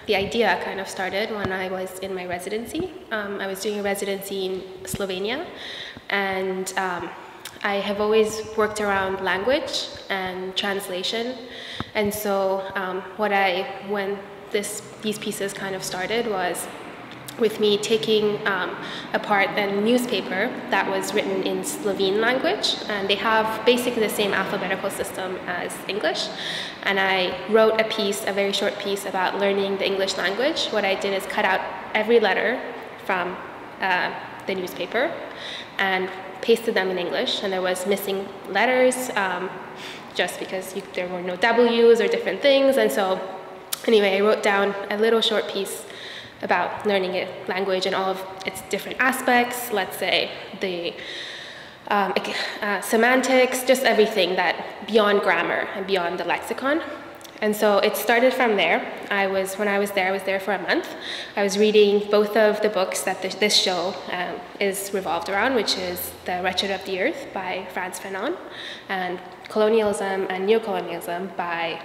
the idea kind of started when I was in my residency. I was doing a residency in Slovenia, and I have always worked around language and translation. And so when these pieces kind of started was with me taking apart a newspaper that was written in Slovene language, and they have basically the same alphabetical system as English. And I wrote a very short piece about learning the English language. What I did is cut out every letter from the newspaper and pasted them in English, and there was missing letters just because there were no W's or different things. And so anyway, I wrote down a little short piece about learning a language and all of its different aspects, let's say the semantics, just everything that beyond grammar and beyond the lexicon. And so it started from there. When I was there for a month. I was reading both of the books that this show is revolved around, which is The Wretched of the Earth by Frantz Fanon and Colonialism and Neocolonialism by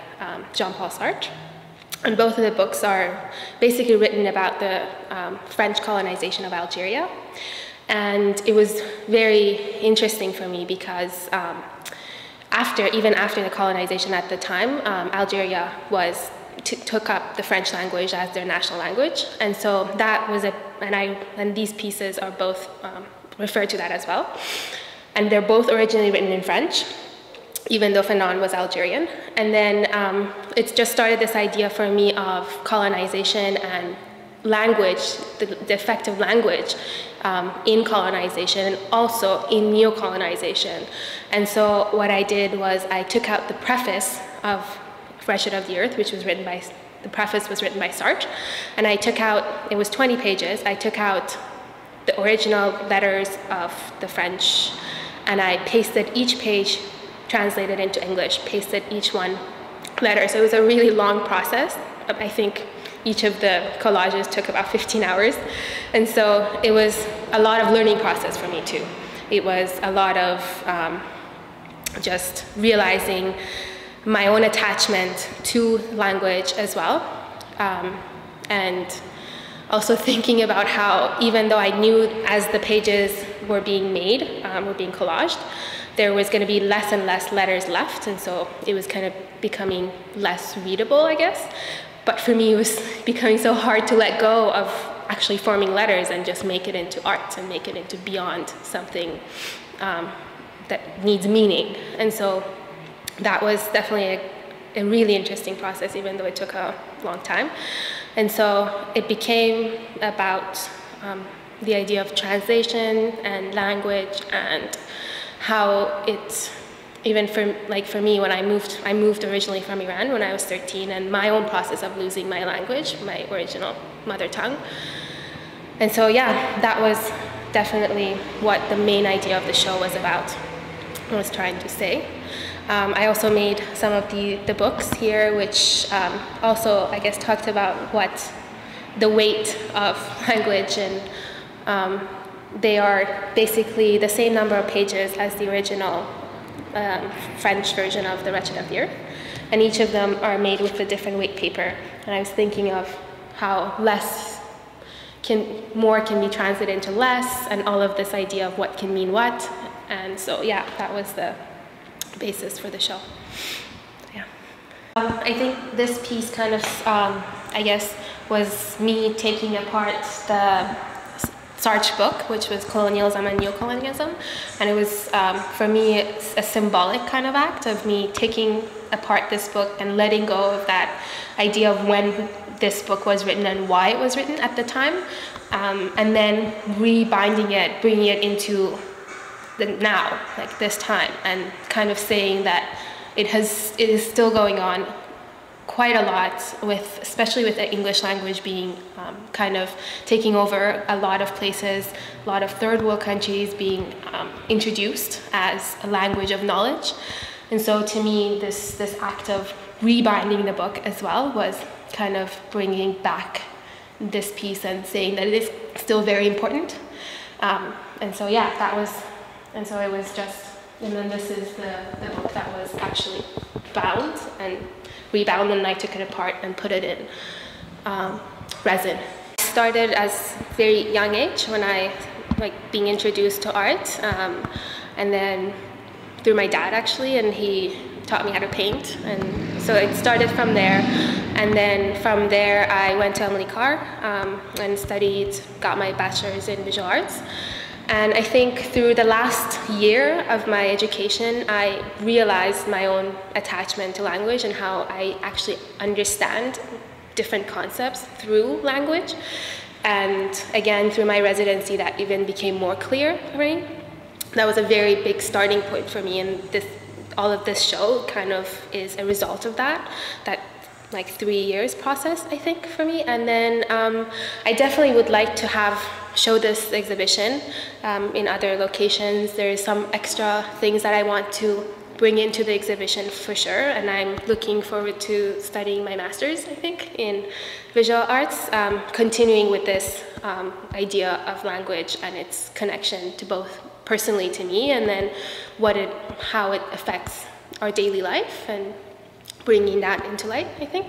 Jean-Paul Sartre. And both of the books are basically written about the French colonization of Algeria. And it was very interesting for me because even after the colonization at the time, Algeria took up the French language as their national language. And so that was and these pieces are both refer to that as well. And they're both originally written in French, even though Fanon was Algerian. And then it just started this idea for me of colonization and language, the effect of language in colonization and also in neocolonization. And so what I did was I took out the preface of Wretched of the Earth, the preface was written by Sartre, and it was 20 pages, I took out the original letters of the French, and I pasted each page, translated into English, pasted each one letter. So it was a really long process. I think each of the collages took about 15 hours. And so it was a lot of learning process for me too. It was a lot of just realizing my own attachment to language as well. And also thinking about how, even though I knew as the pages were being made, were being collaged, there was going to be less and less letters left, and so it was kind of becoming less readable, I guess. But for me, it was becoming so hard to let go of actually forming letters and just make it into art and make it into beyond something that needs meaning. And so that was definitely a really interesting process, even though it took a long time. And so it became about the idea of translation and language, and how it, even for me, when I moved originally from Iran when I was 13, and my own process of losing my language, my original mother tongue. And so yeah, that was definitely what the main idea of the show was about, I was trying to say. I also made some of the books here, which also, I guess, talked about what the weight of language, and they are basically the same number of pages as the original French version of The Wretched of the Earth, and each of them are made with a different weight paper. And I was thinking of how more can be translated into less, and all of this idea of what can mean what. And so yeah, that was the basis for the show. Yeah. I think this piece kind of, I guess, was me taking apart the Sartre book, which was Colonialism and Neocolonialism, and it was, for me, it's a symbolic kind of act of me taking apart this book and letting go of that idea of when this book was written and why it was written at the time, and then rebinding it, bringing it into the now, like this time, and kind of saying that it is still going on quite a lot, especially with the English language being kind of taking over a lot of places, a lot of third world countries being introduced as a language of knowledge. And so to me, this act of rebinding the book as well was kind of bringing back this piece and saying that it is still very important. And so yeah, and so it was just, and then this is the book that was actually bound and rebound, and I took it apart and put it in resin. I started as a very young age when I being introduced to art, and then through my dad actually, and he taught me how to paint, and so it started from there. And then from there I went to Emily Carr and got my bachelor's in visual arts. And I think through the last year of my education, I realized my own attachment to language and how I actually understand different concepts through language. And again, through my residency, that even became more clear for me. That was a very big starting point for me, and all of this show kind of is a result of that 3 years process, I think, for me. And then I definitely would like to show this exhibition in other locations. There's some extra things that I want to bring into the exhibition for sure, and I'm looking forward to studying my master's, I think, in visual arts, continuing with this idea of language and its connection to both personally to me, and then how it affects our daily life, and bringing that into light, I think.